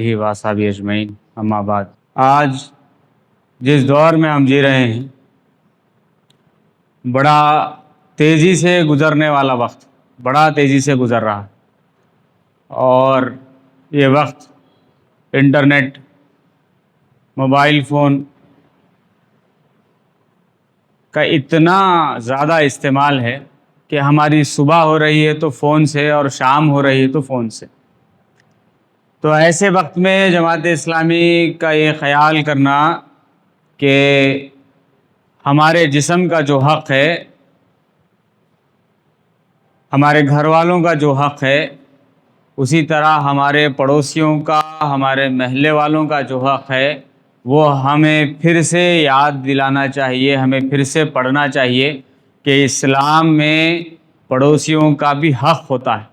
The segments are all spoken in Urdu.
ہی واصحابہ اجمعین اما بعد۔ آج جس دور میں ہم جی رہے ہیں، بڑا تیزی سے گزرنے والا وقت، بڑا تیزی سے گزر رہا ہے، اور یہ وقت انٹرنیٹ، موبائل فون کا اتنا زیادہ استعمال ہے کہ ہماری صبح ہو رہی ہے تو فون سے، اور شام ہو رہی ہے تو فون سے۔ تو ایسے وقت میں جماعت اسلامی کا یہ خیال کرنا کہ ہمارے جسم کا جو حق ہے، ہمارے گھر والوں کا جو حق ہے، اسی طرح ہمارے پڑوسیوں کا، ہمارے محلے والوں کا جو حق ہے، وہ ہمیں پھر سے یاد دلانا چاہیے، ہمیں پھر سے پڑھنا چاہیے کہ اسلام میں پڑوسیوں کا بھی حق ہوتا ہے۔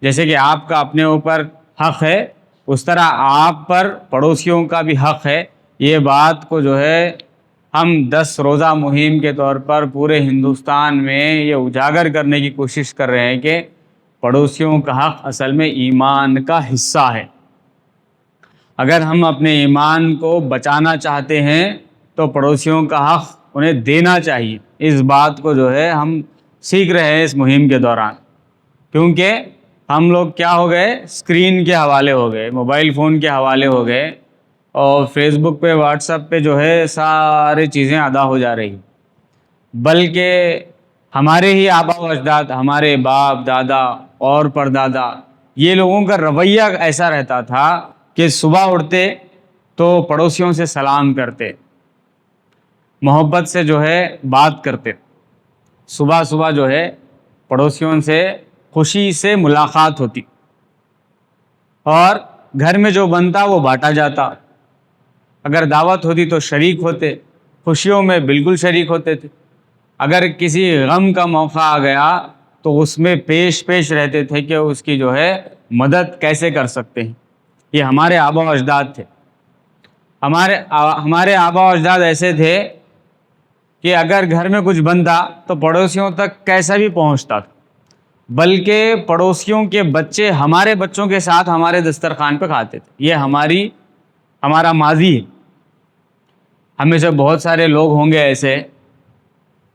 جیسے کہ آپ کا اپنے اوپر حق ہے، اس طرح آپ پر پڑوسیوں کا بھی حق ہے۔ یہ بات کو جو ہے ہم 10 روزہ مہم کے طور پر پورے ہندوستان میں یہ اجاگر کرنے کی کوشش کر رہے ہیں کہ پڑوسیوں کا حق اصل میں ایمان کا حصہ ہے۔ اگر ہم اپنے ایمان کو بچانا چاہتے ہیں تو پڑوسیوں کا حق انہیں دینا چاہیے۔ اس بات کو جو ہے ہم سیکھ رہے ہیں اس مہم کے دوران، کیونکہ ہم لوگ کیا ہو گئے، اسکرین کے حوالے ہو گئے، موبائل فون کے حوالے ہو گئے، اور فیس بک پہ، واٹس ایپ پہ جو ہے سارے چیزیں ادا ہو جا رہی۔ بلکہ ہمارے ہی آبا و اجداد، ہمارے باپ دادا اور پردادا، یہ لوگوں کا رویہ ایسا رہتا تھا کہ صبح اٹھتے تو پڑوسیوں سے سلام کرتے، محبت سے جو ہے بات کرتے، صبح صبح جو ہے پڑوسیوں سے خوشی سے ملاقات ہوتی، اور گھر میں جو بنتا وہ بانٹا جاتا، اگر دعوت ہوتی تو شریک ہوتے، خوشیوں میں بالکل شریک ہوتے تھے، اگر کسی غم کا موقع آ گیا تو اس میں پیش رہتے تھے کہ اس کی جو ہے مدد کیسے کر سکتے ہیں۔ یہ ہمارے آبا و اجداد تھے۔ ہمارے آبا و اجداد ایسے تھے کہ اگر گھر میں کچھ بنتا تو پڑوسیوں تک کیسا بھی پہنچتا تھا، بلکہ پڑوسیوں کے بچے ہمارے بچوں کے ساتھ ہمارے دسترخوان پہ کھاتے تھے۔ یہ ہمارا ماضی ہے۔ ہمیں سے بہت سارے لوگ ہوں گے ایسے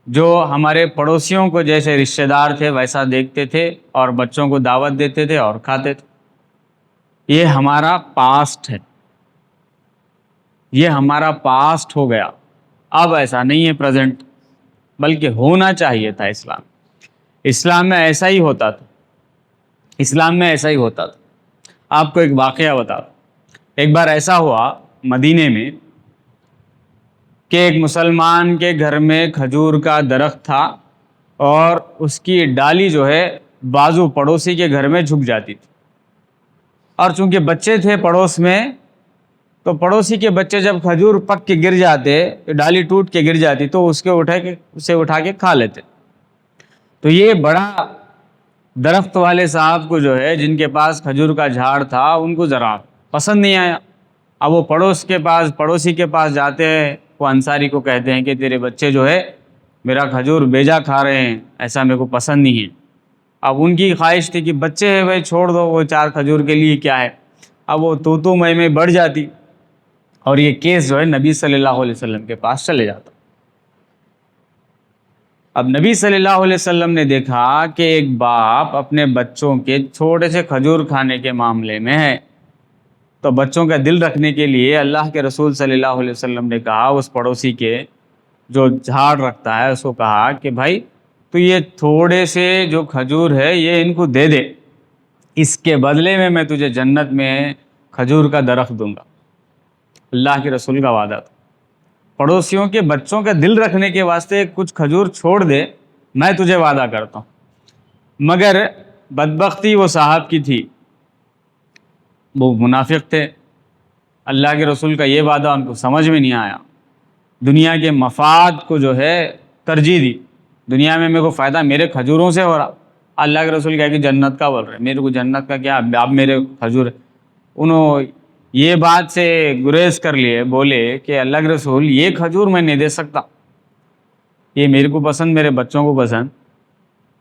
جو ہمارے پڑوسیوں کو جیسے رشتہ دار تھے ویسا دیکھتے تھے، اور بچوں کو دعوت دیتے تھے اور کھاتے تھے۔ یہ ہمارا پاسٹ ہے، یہ ہمارا پاسٹ ہو گیا، اب ایسا نہیں ہے پریزنٹ، بلکہ ہونا چاہیے تھا۔ اسلام میں ایسا ہی ہوتا تھا، اسلام میں ایسا ہی ہوتا تھا۔ آپ کو ایک واقعہ بتا دوں۔ ایک بار ایسا ہوا مدینے میں کہ ایک مسلمان کے گھر میں کھجور کا درخت تھا، اور اس کی ڈالی جو ہے بازو پڑوسی کے گھر میں جھک جاتی تھی، اور چونکہ بچے تھے پڑوس میں، تو پڑوسی کے بچے جب کھجور پک کے گر جاتے، ڈالی ٹوٹ کے گر جاتی، تو اسے اٹھا کے کھا لیتے۔ تو یہ بڑا درخت والے صاحب کو جو ہے، جن کے پاس کھجور کا جھاڑ تھا، ان کو ذرا پسند نہیں آیا۔ اب وہ پڑوسی کے پاس جاتے ہیں، وہ انصاری کو کہتے ہیں کہ تیرے بچے جو ہے میرا کھجور بیجا کھا رہے ہیں، ایسا میرے کو پسند نہیں ہے۔ اب ان کی خواہش تھی کہ بچے ہیں بھائی، چھوڑ دو، وہ 4 کھجور کے لیے کیا ہے۔ اب وہ تو میں بڑھ جاتی، اور یہ کیس جو ہے نبی صلی اللہ علیہ وسلم کے پاس چلے جاتا۔ اب نبی صلی اللہ علیہ وسلم نے دیکھا کہ ایک باپ اپنے بچوں کے چھوٹے سے کھجور کھانے کے معاملے میں ہے، تو بچوں کا دل رکھنے کے لیے اللہ کے رسول صلی اللہ علیہ وسلم نے کہا، اس پڑوسی کے جو جھاڑ رکھتا ہے اس کو کہا کہ بھائی تو یہ تھوڑے سے جو کھجور ہے یہ ان کو دے دے، اس کے بدلے میں تجھے جنت میں کھجور کا درخت دوں گا۔ اللہ کے رسول کا وعدہ تھا، پڑوسیوں کے بچوں کا دل رکھنے کے واسطے کچھ کھجور چھوڑ دے، میں تجھے وعدہ کرتا ہوں۔ مگر بدبختی وہ صاحب کی تھی، وہ منافق تھے، اللہ کے رسول کا یہ وعدہ ان کو سمجھ میں نہیں آیا، دنیا کے مفاد کو جو ہے ترجیح دی، دنیا میں میرے کو فائدہ میرے کھجوروں سے ہو رہا۔ اللہ کے رسول کہا کہ جنت کا بول رہے، میرے کو جنت کا کیا، اب میرے کھجور۔ انہوں یہ بات سے گریز کر لیے، بولے کہ اللہ کے رسول یہ کھجور میں نہیں دے سکتا، یہ میرے کو پسند، میرے بچوں کو پسند،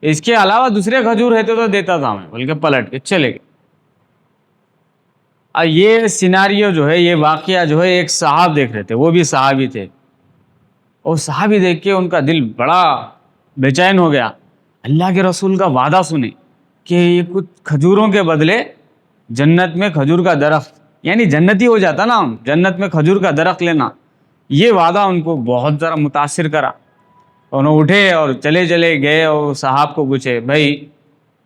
اس کے علاوہ دوسرے کھجور رہتے تو دیتا تھا میں، بلکہ پلٹ کے چلے گئے۔ اور یہ سیناریو جو ہے، یہ واقعہ جو ہے، ایک صاحب دیکھ رہے تھے، وہ بھی صحابی تھے، اور صحابی دیکھ کے ان کا دل بڑا بے چین ہو گیا، اللہ کے رسول کا وعدہ سنے کہ یہ کچھ کھجوروں کے بدلے جنت میں کھجور کا درخت، یعنی جنتی ہو جاتا نا، جنت میں کھجور کا درخت لینا، یہ وعدہ ان کو بہت ذرا متاثر کرا۔ انہوں اٹھے اور چلے گئے اور صاحب کو پوچھے، بھائی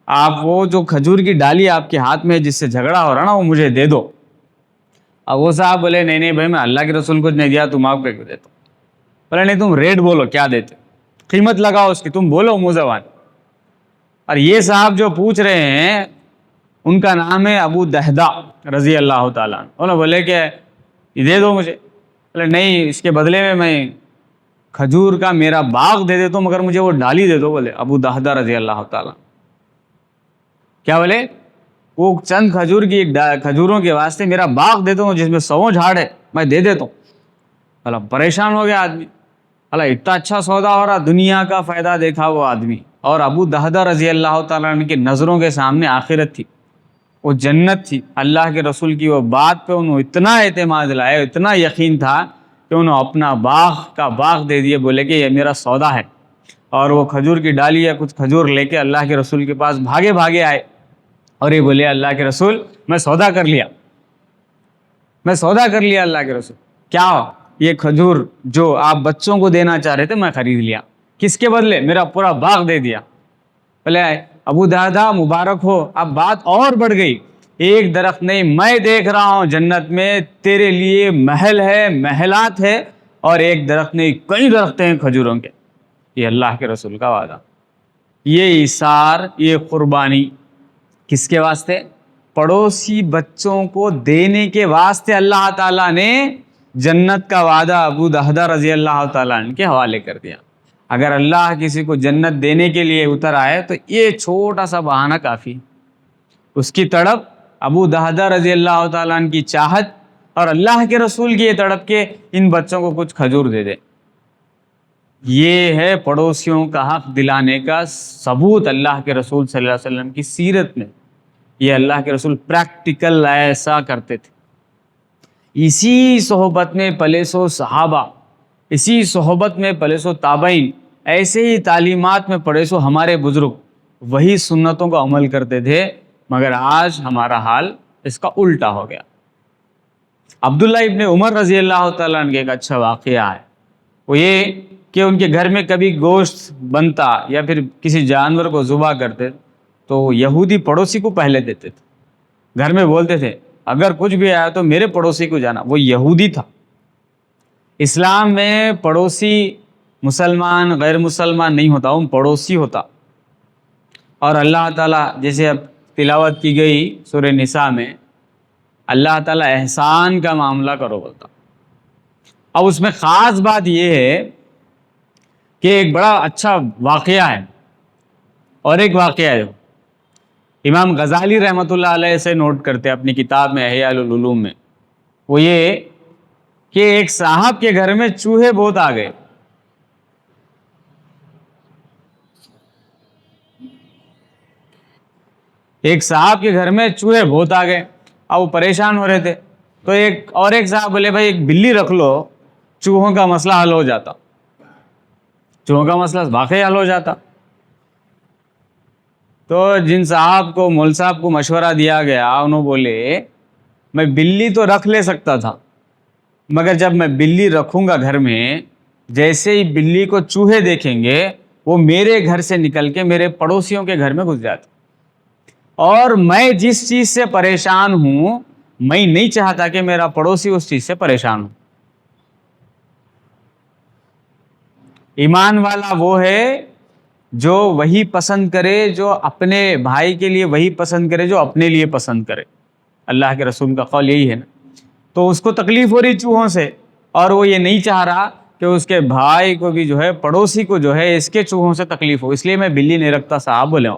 آپ وہ جو کھجور کی ڈالی آپ کے ہاتھ میں جس سے جھگڑا ہو رہا نا، وہ مجھے دے دو۔ اب وہ صاحب بولے، نہیں بھائی، میں اللہ کے رسول کو نہیں دیا، تم آپ کو کیوں دیتا ہوں؟ بولے نہیں، تم ریٹ بولو کیا دیتے، قیمت لگاؤ اس کی، تم بولو منہ زبان۔ اور یہ صاحب جو پوچھ رہے ہیں ان کا نام ہے ابو دہدہ رضی اللہ تعالیٰ عنہ۔ انہوں نے بولے کہ یہ دے دو مجھے۔ بولے نہیں، اس کے بدلے میں کھجور کا میرا باغ دے دیتا ہوں، مگر مجھے وہ ڈالی دے دو۔ بولے ابو دہدہ رضی اللہ تعالیٰ، کیا بولے؟ وہ چند کھجوروں کے واسطے میرا باغ دیتا ہوں جس میں 100 جھاڑ ہے، میں دے دیتا ہوں۔ بھلا پریشان ہو گیا آدمی، بھلا اتنا اچھا سودا ہو رہا، دنیا کا فائدہ دیکھا وہ آدمی، اور ابو دہدہ رضی اللہ تعالیٰ عنہ کی نظروں کے سامنے آخرت تھی، وہ جنت تھی، اللہ کے رسول کی وہ بات پہ انہوں اتنا اعتماد لایا، اتنا یقین تھا کہ انہوں اپنا باغ دے دیے، بولے کہ یہ میرا سودا ہے۔ اور وہ کھجور کی ڈالی یا کچھ کھجور لے کے اللہ کے رسول کے پاس بھاگے آئے، اور یہ بولے، اللہ کے رسول میں سودا کر لیا اللہ کے رسول۔ کیا؟ یہ کھجور جو آپ بچوں کو دینا چاہ رہے تھے میں خرید لیا، کس کے بدلے؟ میرا پورا باغ دے دیا۔ بولے ابو دہدہ مبارک ہو، اب بات اور بڑھ گئی، ایک درخت نہیں، میں دیکھ رہا ہوں جنت میں تیرے لیے محل ہے، محلات ہے، اور ایک درخت نہیں، کئی درخت ہیں کھجوروں کے۔ یہ اللہ کے رسول کا وعدہ، یہ ایثار، یہ قربانی کس کے واسطے؟ پڑوسی بچوں کو دینے کے واسطے اللہ تعالیٰ نے جنت کا وعدہ ابو دہدہ رضی اللہ تعالیٰ عنہ کے حوالے کر دیا۔ اگر اللہ کسی کو جنت دینے کے لیے اتر آئے تو یہ چھوٹا سا بہانہ کافی، اس کی تڑپ، ابو دہدہ رضی اللہ تعالیٰ عنہ کی چاہت، اور اللہ کے رسول کی یہ تڑپ کہ ان بچوں کو کچھ کھجور دے دے، یہ ہے پڑوسیوں کا حق دلانے کا ثبوت اللہ کے رسول صلی اللہ علیہ وسلم کی سیرت میں۔ یہ اللہ کے رسول پریکٹیکل ایسا کرتے تھے۔ اسی صحبت میں پلے سو صحابہ، اسی صحبت میں پلے سو تابعین، ایسے ہی تعلیمات میں پڑے سو ہمارے بزرگ، وہی سنتوں کا عمل کرتے تھے، مگر آج ہمارا حال اس کا الٹا ہو گیا۔ عبداللہ ابن عمر رضی اللہ تعالیٰ عنہ کا ایک اچھا واقعہ ہے، وہ یہ کہ ان کے گھر میں کبھی گوشت بنتا یا پھر کسی جانور کو ذبح کرتے تو یہودی پڑوسی کو پہلے دیتے تھے، گھر میں بولتے تھے اگر کچھ بھی آیا تو میرے پڑوسی کو جانا، وہ یہودی تھا۔ اسلام میں پڑوسی مسلمان غیر مسلمان نہیں ہوتا، وہ پڑوسی ہوتا۔ اور اللہ تعالیٰ جیسے اب تلاوت کی گئی سورہ نساء میں، اللہ تعالیٰ احسان کا معاملہ کرو بولتا۔ اب اس میں خاص بات یہ ہے کہ ایک بڑا اچھا واقعہ ہے، اور ایک واقعہ ہے امام غزالی رحمۃ اللہ علیہ سے نوٹ کرتے ہیں اپنی کتاب میں احیاء العلوم میں، وہ یہ کہ ایک صاحب کے گھر میں چوہے بہت آ گئے۔ ایک صاحب کے گھر میں چوہے بہت آ گئے، اب وہ پریشان ہو رہے تھے، تو ایک صاحب بولے بھائی ایک بلی رکھ لو، چوہوں کا مسئلہ حل ہو جاتا، چوہوں کا مسئلہ واقعی حل ہو جاتا۔ تو جن صاحب کو، مول صاحب کو مشورہ دیا گیا، انہوں بولے میں بلی تو رکھ لے سکتا تھا، مگر جب میں بلی رکھوں گا گھر میں، جیسے ہی بلی کو چوہے دیکھیں گے وہ میرے گھر سے نکل کے میرے پڑوسیوں کے گھر میں گھس جاتے، اور میں جس چیز سے پریشان ہوں میں نہیں چاہتا کہ میرا پڑوسی اس چیز سے پریشان ہو۔ ایمان والا وہ ہے جو وہی پسند کرے، جو اپنے بھائی کے لیے وہی پسند کرے جو اپنے لیے پسند کرے، اللہ کے رسول کا قول یہی ہے نا۔ تو اس کو تکلیف ہو رہی چوہوں سے، اور وہ یہ نہیں چاہ رہا کہ اس کے بھائی کو بھی جو ہے، پڑوسی کو جو ہے، اس کے چوہوں سے تکلیف ہو، اس لیے میں بلی نہیں رکھتا۔ صاحب بولے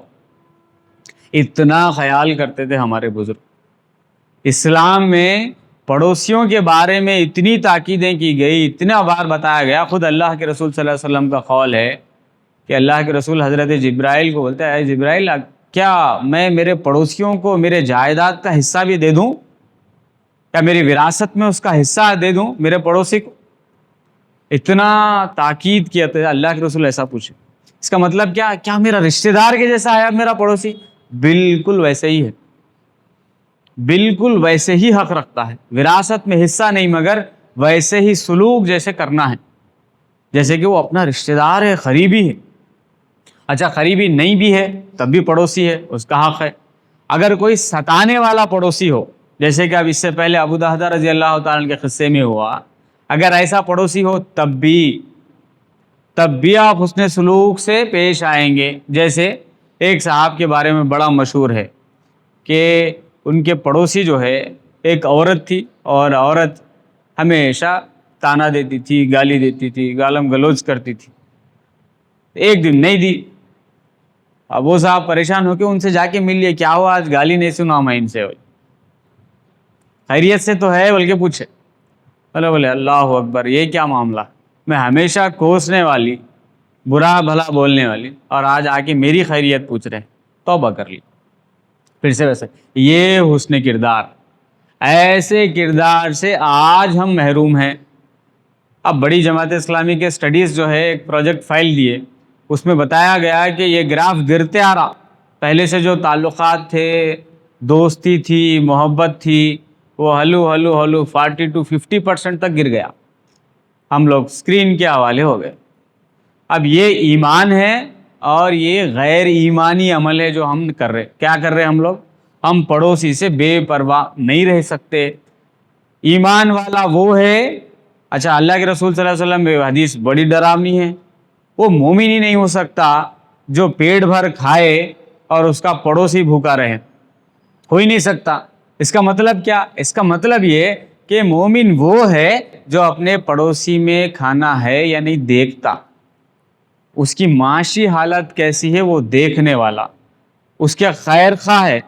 اتنا خیال کرتے تھے ہمارے بزرگ۔ اسلام میں پڑوسیوں کے بارے میں اتنی تاکیدیں کی گئی، اتنا بار بتایا گیا، خود اللہ کے رسول صلی اللہ علیہ وسلم کا قول ہے کہ اللہ کے رسول حضرت جبرائیل کو بولتا ہے، جبرائیل کیا میں میرے پڑوسیوں کو میرے جائیداد کا حصہ بھی دے دوں؟ کیا میری وراثت میں اس کا حصہ دے دوں میرے پڑوسی کو؟ اتنا تاکید کیا تھا اللہ کے رسول ایسا پوچھے. اس کا مطلب کیا میرا رشتہ دار کے جیسا ہے اب میرا پڑوسی؟ بالکل ویسے ہی ہے، بالکل ویسے ہی حق رکھتا ہے، وراثت میں حصہ نہیں مگر ویسے ہی سلوک جیسے کرنا ہے جیسے کہ وہ اپنا رشتہ دار ہے، قریبی ہے. اچھا قریبی نہیں بھی ہے تب بھی پڑوسی ہے، اس کا حق ہے. اگر کوئی ستانے والا پڑوسی ہو، جیسے کہ اب اس سے پہلے ابو دہدہ رضی اللہ تعالیٰ عنہ کے قصے میں ہوا، اگر ایسا پڑوسی ہو تب بھی آپ حسن سلوک سے پیش آئیں گے. جیسے ایک صاحب کے بارے میں بڑا مشہور ہے کہ ان کے پڑوسی جو ہے ایک عورت تھی، اور عورت ہمیشہ تانا دیتی تھی، گالی دیتی تھی، گالم گلوچ کرتی تھی. ایک دن نہیں دی. اب وہ صاحب پریشان ہو کے ان سے جا کے مل لیے، کیا ہوا آج گالی نہیں سنا میں ان سے؟ خیریت سے تو ہے بلکہ پوچھے. بولے اللہ اکبر، یہ کیا معاملہ؟ میں ہمیشہ کوسنے والی، برا بھلا بولنے والی، اور آج آ کے میری خیریت پوچھ رہے. توبہ کر لی پھر سے ویسے. یہ حسن کردار، ایسے کردار سے آج ہم محروم ہیں. اب بڑی جماعت اسلامی کے اسٹڈیز جو ہے ایک پروجیکٹ فائل دیے، اس میں بتایا گیا کہ یہ گراف گرتے آ رہا. پہلے سے جو تعلقات تھے، دوستی تھی، محبت تھی، وہ ہلو 40 to 50% تک گر گیا. ہم لوگ اسکرین کے حوالے ہو گئے. اب یہ ایمان ہے اور یہ غیر ایمانی عمل ہے جو ہم کر رہے. کیا کر رہے ہم لوگ؟ ہم پڑوسی سے بے پرواہ نہیں رہ سکتے. ایمان والا وہ ہے. اچھا اللہ کے رسول صلی اللہ علیہ وسلم میں حدیث بڑی ڈراؤنی ہے، وہ مومن ہی نہیں ہو سکتا جو پیٹ بھر کھائے اور اس کا پڑوسی بھوکا رہے. ہو ہی نہیں سکتا. اس کا مطلب کیا؟ اس کا مطلب یہ کہ مومن وہ ہے جو اپنے پڑوسی میں کھانا ہے یا نہیں دیکھتا، اس کی معاشی حالت کیسی ہے وہ دیکھنے والا، اس کے خیر خواہ ہے،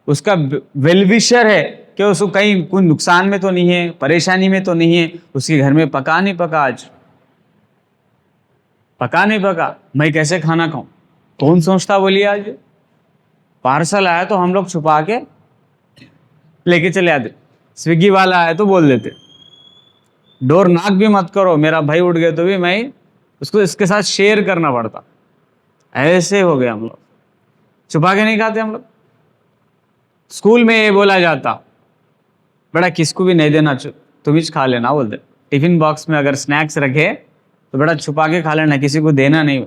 اس کا ویلوشر ہے کہ اس کو کہیں کوئی نقصان میں تو نہیں ہے، پریشانی میں تو نہیں ہے. اس کے گھر میں پکا نہیں پکا، آج پکا نہیں پکا، میں کیسے کھانا کھاؤں؟ کون سوچتا؟ بولیے آج پارسل آیا تو ہم لوگ چھپا کے لے کے چلے آتے. سویگی والا آیا تو بول دیتے. ڈور ناک بھی مت کرو، میرا بھائی اٹھ گئے تو بھی میں اس کو اس کے ساتھ شیئر کرنا پڑتا. ایسے ہو گئے ہم لوگ، چھپا کے نہیں کھاتے ہم لوگ. اسکول میں یہ بولا جاتا بیٹا کس کو بھی نہیں دینا، تم ہی کھا لینا. بولتے ٹفن باکس میں اگر سنیکس رکھے تو بیٹا چھپا کے کھا لینا، کسی کو دینا نہیں.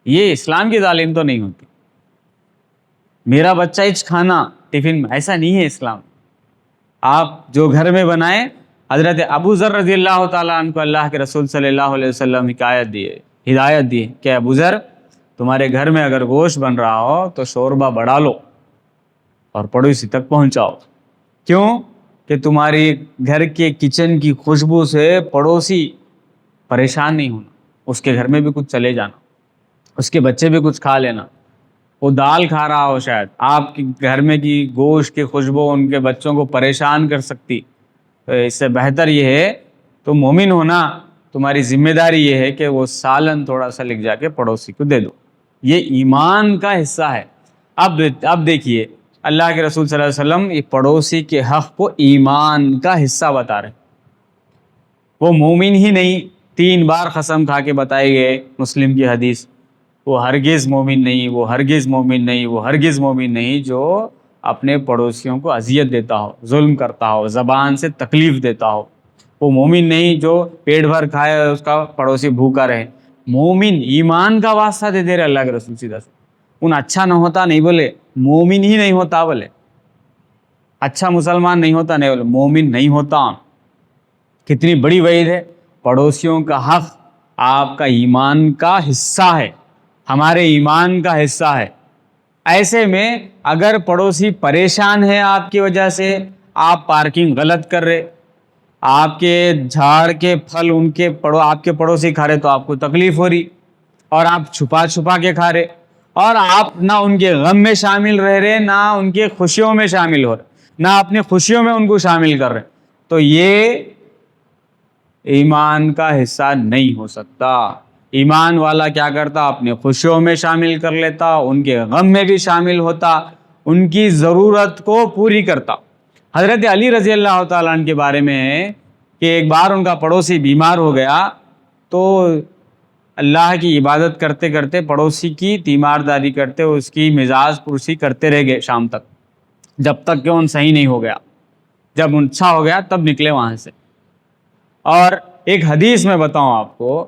یہ اسلام کی تعلیم تو نہیں ہوتی. میرا بچہ ہی کھانا ٹفن میں، ایسا نہیں ہے اسلام. آپ جو گھر میں بنائیں. حضرت ابو ذر رضی اللہ تعالیٰ عنہ کو اللہ کے رسول صلی اللہ علیہ وسلم ہدایت دی کہ ابو ذر تمہارے گھر میں اگر گوشت بن رہا ہو تو شوربہ بڑھا لو اور پڑوسی تک پہنچاؤ. کیوں؟ کہ تمہاری گھر کے کچن کی خوشبو سے پڑوسی پریشان نہیں ہونا، اس کے گھر میں بھی کچھ چلے جانا، اس کے بچے بھی کچھ کھا لینا. وہ دال کھا رہا ہو، شاید آپ کے گھر میں کی گوشت کی خوشبو ان کے بچوں کو پریشان کر سکتی. تو اس سے بہتر یہ ہے تو مومن ہونا، تمہاری ذمہ داری یہ ہے کہ وہ سالن تھوڑا سا لکھ جا کے پڑوسی کو دے دو. یہ ایمان کا حصہ ہے. اب دیکھیے اللہ کے رسول صلی اللہ علیہ وسلم یہ پڑوسی کے حق کو ایمان کا حصہ بتا رہے. وہ مومن ہی نہیں، 3 بار قسم کھا کے بتائے گئے مسلم کی حدیث، وہ ہرگز مومن نہیں، وہ ہرگز مومن نہیں، وہ ہرگز مومن نہیں جو اپنے پڑوسیوں کو اذیت دیتا ہو، ظلم کرتا ہو، زبان سے تکلیف دیتا ہو. وہ مومن نہیں جو پیٹ بھر کھائے اس کا پڑوسی بھوکا رہے. مومن ایمان کا واسطہ دے رہے اللہ کے رسول سیدھا سے. ان اچھا نہ ہوتا نہیں بولے، مومن ہی نہیں ہوتا بولے، اچھا مسلمان نہیں ہوتا نہیں بولے، مومن نہیں ہوتا. کتنی بڑی وعید ہے. پڑوسیوں کا حق آپ کا ایمان کا حصہ ہے، ہمارے ایمان کا حصہ ہے. ایسے میں اگر پڑوسی پریشان ہے آپ کی وجہ سے، آپ پارکنگ غلط کر رہے، آپ کے جھاڑ کے پھل آپ کے پڑوسی کھا رہے تو آپ کو تکلیف ہو رہی، اور آپ چھپا کے کھا رہے، اور آپ نہ ان کے غم میں شامل رہ رہے، نہ ان کے خوشیوں میں شامل ہو رہے، نہ اپنی خوشیوں میں ان کو شامل کر رہے، تو یہ ایمان کا حصہ نہیں ہو سکتا. ایمان والا کیا کرتا؟ اپنے خوشیوں میں شامل کر لیتا، ان کے غم میں بھی شامل ہوتا، ان کی ضرورت کو پوری کرتا. حضرت علی رضی اللہ تعالیٰ عنہ کے بارے میں ہے کہ ایک بار ان کا پڑوسی بیمار ہو گیا تو اللہ کی عبادت کرتے کرتے پڑوسی کی تیمارداری کرتے اس کی مزاج پرسی کرتے رہ گئے شام تک، جب تک کہ ان صحیح نہیں ہو گیا. جب ان اچھا ہو گیا تب نکلے وہاں سے. اور ایک حدیث میں بتاؤں آپ کو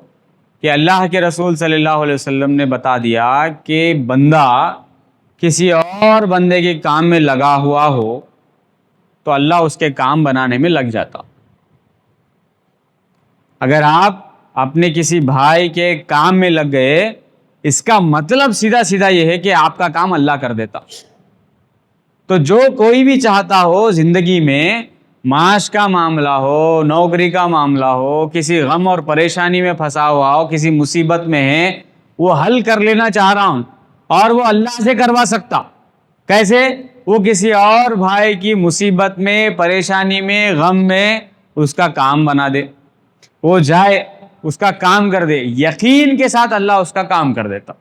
کہ اللہ کے رسول صلی اللہ علیہ وسلم نے بتا دیا کہ بندہ کسی اور بندے کے کام میں لگا ہوا ہو تو اللہ اس کے کام بنانے میں لگ جاتا. اگر آپ اپنے کسی بھائی کے کام میں لگ گئے، اس کا مطلب سیدھا سیدھا یہ ہے کہ آپ کا کام اللہ کر دیتا. تو جو کوئی بھی چاہتا ہو زندگی میں، معاش کا معاملہ ہو، نوکری کا معاملہ ہو، کسی غم اور پریشانی میں پھنسا ہوا ہو، کسی مصیبت میں ہے، وہ حل کر لینا چاہ رہا ہوں اور وہ اللہ سے کروا سکتا. کیسے؟ وہ کسی اور بھائی کی مصیبت میں، پریشانی میں، غم میں اس کا کام بنا دے، وہ جائے اس کا کام کر دے، یقین کے ساتھ اللہ اس کا کام کر دیتا.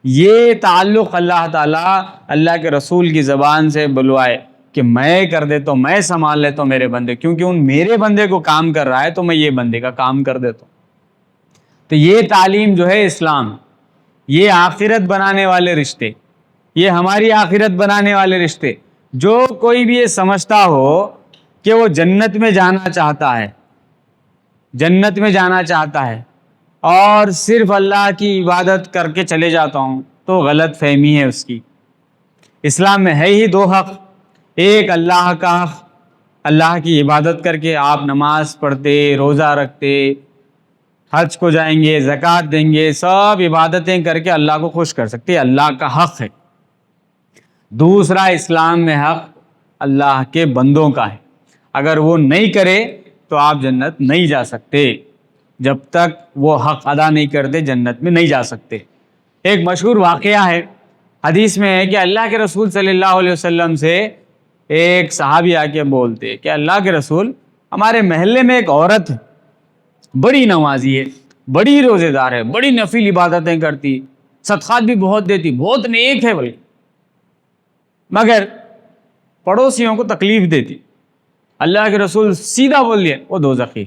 یہ تعلق اللہ تعالیٰ اللہ کے رسول کی زبان سے بلوائے کہ میں کر دیتا ہوں، میں سنبھال لیتا ہوں میرے بندے، کیونکہ ان میرے بندے کو کام کر رہا ہے تو میں یہ بندے کا کام کر دیتا ہوں. تو یہ تعلیم جو ہے اسلام، یہ آخرت بنانے والے رشتے، یہ ہماری آخرت بنانے والے رشتے. جو کوئی بھی یہ سمجھتا ہو کہ وہ جنت میں جانا چاہتا ہے، جنت میں جانا چاہتا ہے اور صرف اللہ کی عبادت کر کے چلے جاتا ہوں، تو غلط فہمی ہے اس کی. اسلام میں ہے ہی دو حق، ایک اللہ کا حق، اللہ کی عبادت کر کے آپ نماز پڑھتے، روزہ رکھتے، حج کو جائیں گے، زکوٰۃ دیں گے، سب عبادتیں کر کے اللہ کو خوش کر سکتے، اللہ کا حق ہے. دوسرا اسلام میں حق اللہ کے بندوں کا ہے، اگر وہ نہیں کرے تو آپ جنت نہیں جا سکتے. جب تک وہ حق ادا نہیں کرتے جنت میں نہیں جا سکتے. ایک مشہور واقعہ ہے، حدیث میں ہے کہ اللہ کے رسول صلی اللہ علیہ وسلم سے ایک صحابی آ کے بولتے کہ اللہ کے رسول، ہمارے محلے میں ایک عورت ہے، بڑی نمازی ہے، بڑی روزے دار ہے، بڑی نفل عبادتیں کرتی، صدقات بھی بہت دیتی، بہت نیک ہے بلکہ، مگر پڑوسیوں کو تکلیف دیتی. اللہ کے رسول سیدھا بول دیے وہ دوزخی.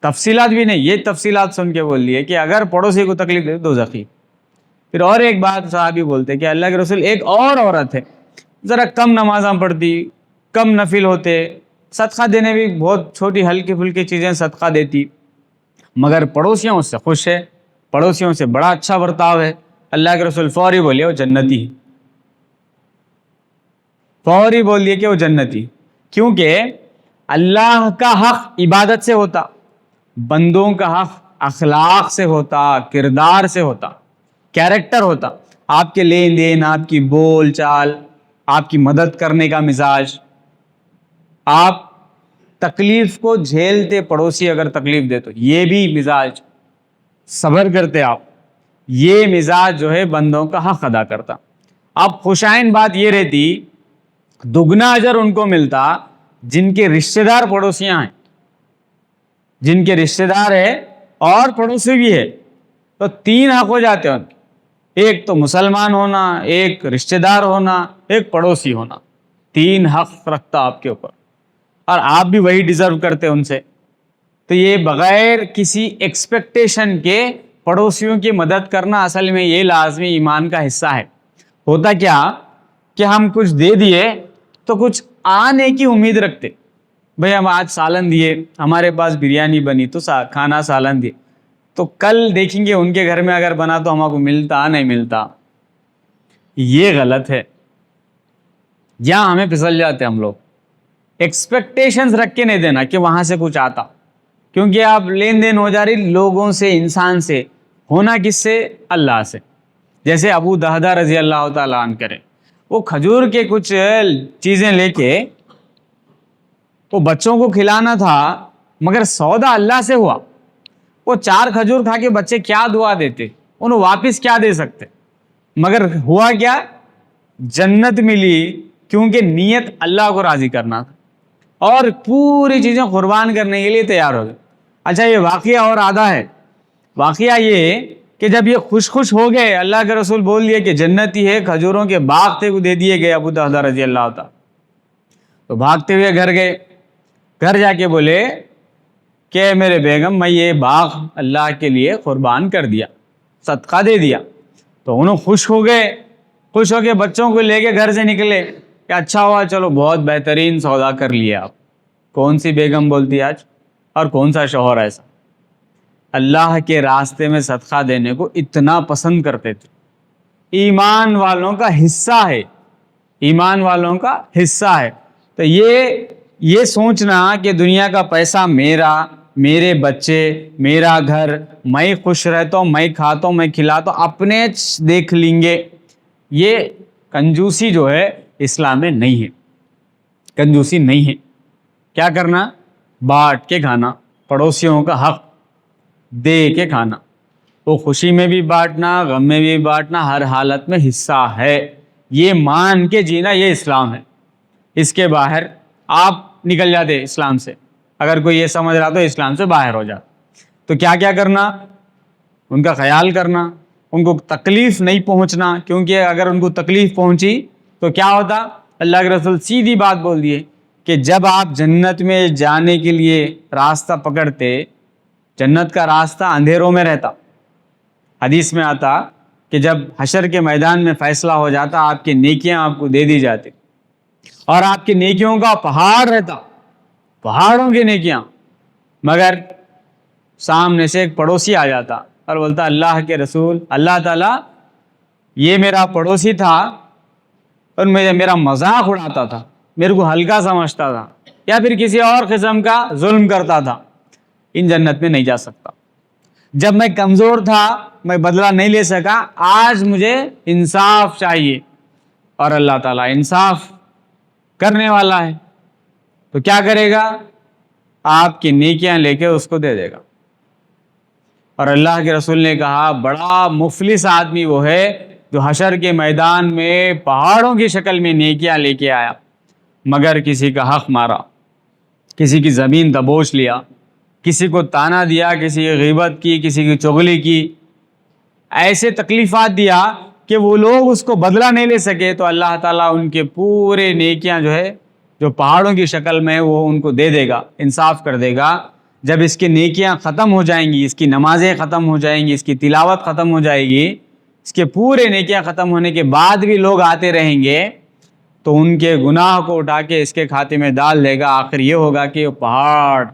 تفصیلات بھی نہیں، یہ تفصیلات سن کے بول دیے کہ اگر پڑوسی کو تکلیف دے دوزخی. پھر اور ایک بات صحابی بولتے کہ اللہ کے رسول، ایک اور عورت ہے، ذرا کم نمازاں پڑھتی، کم نفل ہوتے، صدقہ دینے بھی بہت چھوٹی ہلکی پھلکی چیزیں صدقہ دیتی، مگر پڑوسیوں اس سے خوش ہے، پڑوسیوں سے بڑا اچھا برتاؤ ہے. اللہ کے رسول فوری بولے وہ جنتی، فوری بول دیے کہ وہ جنتی. کیونکہ اللہ کا حق عبادت سے ہوتا، بندوں کا حق اخلاق سے ہوتا، کردار سے ہوتا، کیریکٹر ہوتا. آپ کے لین دین، آپ کی بول چال، آپ کی مدد کرنے کا مزاج، آپ تکلیف کو جھیلتے، پڑوسی اگر تکلیف دے تو یہ بھی مزاج، صبر کرتے آپ، یہ مزاج جو ہے بندوں کا حق ادا کرتا. اب خوشائن بات یہ رہتی، دگنا اجر ان کو ملتا جن کے رشتہ دار پڑوسیاں ہیں، جن کے رشتہ دار ہے اور پڑوسی بھی ہے، تو تین حق ہو جاتے ہیں ان کے. ایک تو مسلمان ہونا، ایک رشتہ دار ہونا، ایک پڑوسی ہونا. تین حق رکھتا آپ کے اوپر اور آپ بھی وہی ڈیزرو کرتے ان سے. تو یہ بغیر کسی ایکسپیکٹیشن کے پڑوسیوں کی مدد کرنا اصل میں یہ لازمی ایمان کا حصہ ہے. ہوتا کیا کہ ہم کچھ دے دیے تو کچھ آنے کی امید رکھتے، بھئی ہم آج سالن دیے، ہمارے پاس بریانی بنی تو کھانا سالن دیے، تو کل دیکھیں گے ان کے گھر میں اگر بنا تو ہمارے کو ملتا نہیں ملتا. یہ غلط ہے، یہاں ہمیں پھسل جاتے ہم لوگ. ایکسپیکٹیشنز رکھ کے نہیں دینا کہ وہاں سے کچھ آتا، کیونکہ آپ لین دین ہو جا رہی لوگوں سے، انسان سے، ہونا کس سے؟ اللہ سے. جیسے ابو دہدہ رضی اللہ تعالیٰ عنہ کرے، وہ کھجور کے کچھ چیزیں لے کے وہ بچوں کو کھلانا تھا، مگر سودا اللہ سے ہوا. وہ 4 کھجور کھا کے بچے کیا دعا دیتے، انہوں واپس کیا دے سکتے، مگر ہوا کیا؟ جنت ملی، کیونکہ نیت اللہ کو راضی کرنا تھا اور پوری چیزیں قربان کرنے کے لیے تیار ہو گئے. اچھا یہ واقعہ اور آدھا ہے. واقعہ یہ کہ جب یہ خوش ہو گئے، اللہ کے رسول بول دیے کہ جنتی ہے، کھجوروں کے باغ تھے وہ دے دیے گئے ابو دہدہ رضی اللہ تعالیٰ. تو بھاگتے ہوئے گھر گئے. گھر جا کے بولے کہ میرے بیگم میں یہ باغ اللہ کے لیے قربان کر دیا, صدقہ دے دیا. تو انہوں خوش ہو گئے, خوش ہو کے بچوں کو لے کے گھر سے نکلے کہ اچھا ہوا, چلو بہت بہترین سودا کر لیا آپ. کون سی بیگم بولتی آج, اور کون سا شوہر ایسا اللہ کے راستے میں صدقہ دینے کو اتنا پسند کرتے تھے. ایمان والوں کا حصہ ہے, ایمان والوں کا حصہ ہے. تو یہ سوچنا کہ دنیا کا پیسہ میرا, میرے بچے, میرا گھر, میں خوش رہتا ہوں, میں کھاتا ہوں, میں کھلاتا ہوں, اپنے دیکھ لیں گے, یہ کنجوسی جو ہے اسلام میں نہیں ہے. کنجوسی نہیں ہے. کیا کرنا؟ بانٹ کے کھانا, پڑوسیوں کا حق دے کے کھانا. وہ خوشی میں بھی بانٹنا, غم میں بھی بانٹنا, ہر حالت میں حصہ ہے. یہ مان کے جینا, یہ اسلام ہے. اس کے باہر آپ نکل جاتے اسلام سے. اگر کوئی یہ سمجھ رہا تو اسلام سے باہر ہو جاتا. تو کیا کیا کرنا؟ ان کا خیال کرنا, ان کو تکلیف نہیں پہنچنا, کیونکہ اگر ان کو تکلیف پہنچی تو کیا ہوتا؟ اللہ کے رسول سیدھی بات بول دیے کہ جب آپ جنت میں جانے کے لیے راستہ پکڑتے, جنت کا راستہ اندھیروں میں رہتا. حدیث میں آتا کہ جب حشر کے میدان میں فیصلہ ہو جاتا, آپ کی نیکیاں آپ کو دے دی جاتی, اور آپ کی نیکیوں کا پہاڑ رہتا, پہاڑوں کی نیکیاں. مگر سامنے سے ایک پڑوسی آ جاتا اور بولتا اللہ کے رسول, اللہ تعالیٰ یہ میرا پڑوسی تھا اور میرا مذاق اڑاتا تھا, میرے کو ہلکا سمجھتا تھا, یا پھر کسی اور قسم کا ظلم کرتا تھا, ان جنت میں نہیں جا سکتا. جب میں کمزور تھا, میں بدلہ نہیں لے سکا, آج مجھے انصاف چاہیے, اور اللہ تعالیٰ انصاف کرنے والا ہے. تو کیا کرے گا؟ آپ کی نیکیاں لے کے اس کو دے دے گا. اور اللہ کے رسول نے کہا بڑا مفلس آدمی وہ ہے جو حشر کے میدان میں پہاڑوں کی شکل میں نیکیاں لے کے آیا, مگر کسی کا حق مارا, کسی کی زمین دبوچ لیا, کسی کو تانا دیا, کسی کی غیبت کی, کسی کی چغلی کی, ایسے تکلیفات دیا کہ وہ لوگ اس کو بدلہ نہیں لے سکے. تو اللہ تعالیٰ ان کے پورے نیکیاں جو ہے, جو پہاڑوں کی شکل میں, وہ ان کو دے دے گا, انصاف کر دے گا. جب اس کی نیکیاں ختم ہو جائیں گی, اس کی نمازیں ختم ہو جائیں گی, اس کی تلاوت ختم ہو جائے گی, اس کے پورے نیکیاں ختم ہونے کے بعد بھی لوگ آتے رہیں گے, تو ان کے گناہ کو اٹھا کے اس کے کھاتے میں ڈال دے گا. آخر یہ ہوگا کہ وہ پہاڑ,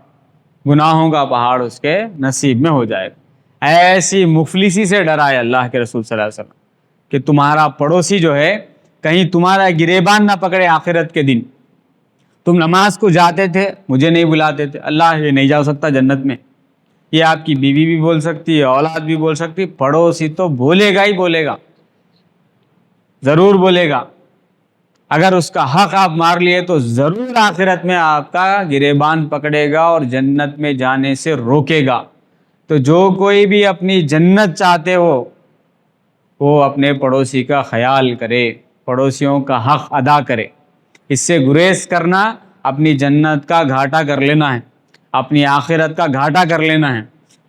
گناہوں کا پہاڑ اس کے نصیب میں ہو جائے گا. ایسی مفلسی سے ڈرائے اللہ کے رسول صلی اللہ علیہ وسلم کہ تمہارا پڑوسی جو ہے کہیں تمہارا گریبان نہ پکڑے آخرت کے دن. تم نماز کو جاتے تھے, مجھے نہیں بلاتے تھے, اللہ یہ نہیں جا سکتا جنت میں. یہ آپ کی بیوی بھی بول سکتی ہے, اولاد بھی بول سکتی, پڑوسی تو بولے گا ہی بولے گا, ضرور بولے گا. اگر اس کا حق آپ مار لیے تو ضرور آخرت میں آپ کا گریبان پکڑے گا اور جنت میں جانے سے روکے گا. تو جو کوئی بھی اپنی جنت چاہتے ہو وہ اپنے پڑوسی کا خیال کرے, پڑوسیوں کا حق ادا کرے. اس سے گریز کرنا اپنی جنت کا گھاٹا کر لینا ہے, اپنی آخرت کا گھاٹا کر لینا ہے.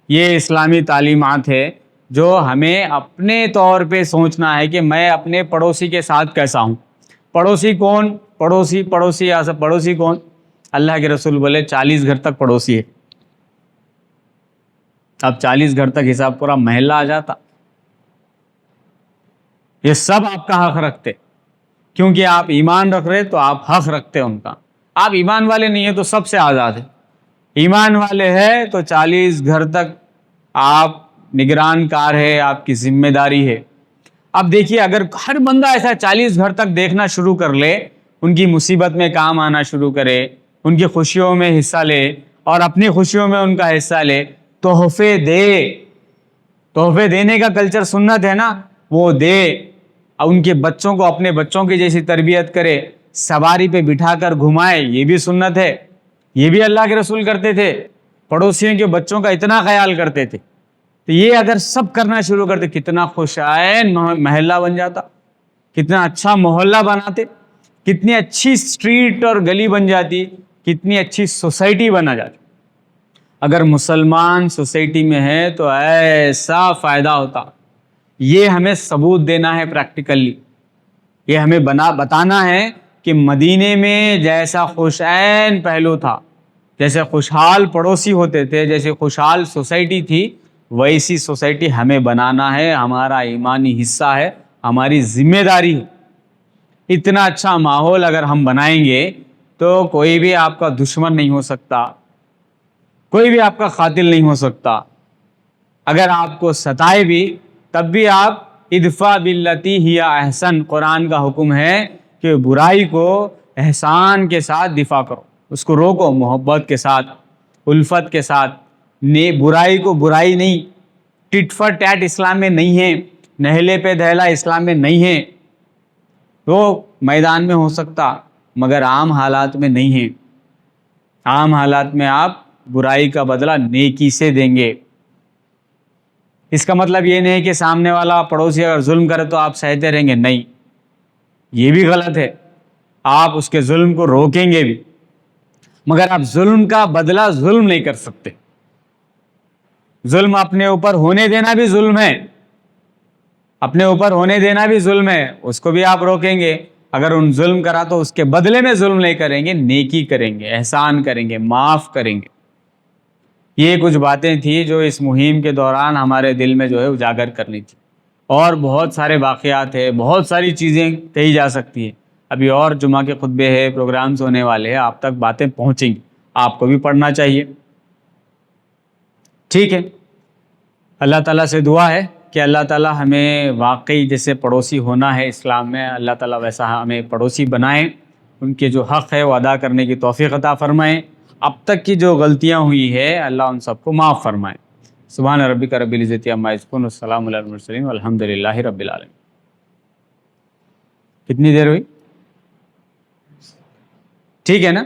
یہ اسلامی تعلیمات ہے جو ہمیں اپنے طور پہ سوچنا ہے کہ میں اپنے پڑوسی کے ساتھ کیسا ہوں. پڑوسی کون؟ پڑوسی ایسا پڑوسی کون؟ اللہ کے رسول بولے 40 گھر تک پڑوسی ہے. اب 40 گھر تک حساب پورا محلہ آ جاتا. یہ سب آپ کا حق رکھتے, کیونکہ آپ ایمان رکھ رہے تو آپ حق رکھتے ان کا. آپ ایمان والے نہیں ہیں تو سب سے آزاد ہے. ایمان والے ہیں تو 40 گھر تک آپ نگران کار ہے, آپ کی ذمہ داری ہے. اب دیکھیے اگر ہر بندہ ایسا 40 گھر تک دیکھنا شروع کر لے, ان کی مصیبت میں کام آنا شروع کرے, ان کی خوشیوں میں حصہ لے اور اپنی خوشیوں میں ان کا حصہ لے, تحفے دے, تحفے دینے کا کلچر سنت ہے نا, وہ دے. ان کے بچوں کو اپنے بچوں کی جیسی تربیت کرے, سواری پہ بٹھا کر گھمائے, یہ بھی سنت ہے. یہ بھی اللہ کے رسول کرتے تھے, پڑوسیوں کے بچوں کا اتنا خیال کرتے تھے. تو یہ اگر سب کرنا شروع کرتے, کتنا خوشائن محلہ بن جاتا, کتنا اچھا محلہ بناتے, کتنی اچھی اسٹریٹ اور گلی بن جاتی, کتنی اچھی سوسائٹی بنا جاتی. اگر مسلمان سوسائٹی میں ہے تو ایسا فائدہ ہوتا. یہ ہمیں ثبوت دینا ہے پریکٹیکلی, یہ ہمیں بتانا ہے کہ مدینے میں جیسا خوشعین پہلو تھا، جیسے خوشحال پڑوسی ہوتے تھے، جیسے خوشحال سوسائٹی تھی، ویسی سوسائٹی ہمیں بنانا ہے، ہمارا ایمانی حصہ ہے، ہماری ذمہ داری ہے۔ اتنا اچھا ماحول اگر ہم بنائیں گے تو کوئی بھی آپ کا دشمن نہیں ہو سکتا، کوئی بھی آپ کا قاتل نہیں ہو سکتا۔ اگر آپ کو ستائے بھی تب بھی آپ ادفع باللتی ہی احسن، قرآن کا حکم ہے کہ برائی کو احسان کے ساتھ دفاع کرو، اس کو روکو، محبت کے ساتھ، الفت کے ساتھ۔ برائی کو برائی نہیں، ٹٹ فار ٹیٹ اسلام میں نہیں ہے، نہلے پہ دہلا اسلام میں نہیں ہے۔ وہ میدان میں ہو سکتا مگر عام حالات میں نہیں ہے۔ عام حالات میں آپ برائی کا بدلہ نیکی سے دیں گے۔ اس کا مطلب یہ نہیں کہ سامنے والا پڑوسی اگر ظلم کرے تو آپ سہتے رہیں گے، نہیں، یہ بھی غلط ہے۔ آپ اس کے ظلم کو روکیں گے بھی، مگر آپ ظلم کا بدلہ ظلم نہیں کر سکتے۔ ظلم اپنے اوپر ہونے دینا بھی ظلم ہے، اپنے اوپر ہونے دینا بھی ظلم ہے، اس کو بھی آپ روکیں گے۔ اگر ان ظلم کرا تو اس کے بدلے میں ظلم نہیں کریں گے، نیکی کریں گے، احسان کریں گے، معاف کریں گے۔ یہ کچھ باتیں تھیں جو اس مہم کے دوران ہمارے دل میں جو ہے اجاگر کرنی تھی، اور بہت سارے واقعات ہیں، بہت ساری چیزیں کہی جا سکتی ہیں۔ ابھی اور جمعہ کے خطبے ہیں، پروگرامز ہونے والے ہیں، آپ تک باتیں پہنچیں گی، آپ کو بھی پڑھنا چاہیے۔ ٹھیک ہے، اللہ تعالیٰ سے دعا ہے کہ اللہ تعالیٰ ہمیں واقعی جیسے پڑوسی ہونا ہے اسلام میں، اللہ تعالیٰ ویسا ہمیں پڑوسی بنائیں، ان کے جو حق ہے وہ ادا کرنے کی توفیق عطا فرمائیں۔ اب تک کی جو غلطیاں ہوئی ہے اللہ ان سب کو معاف فرمائیں۔ سبحان ربک رب العزت عما یصفون والسلام علی المرسلین والحمد للہ رب العالمین۔ کتنی دیر ہوئی؟ ٹھیک ہے نا؟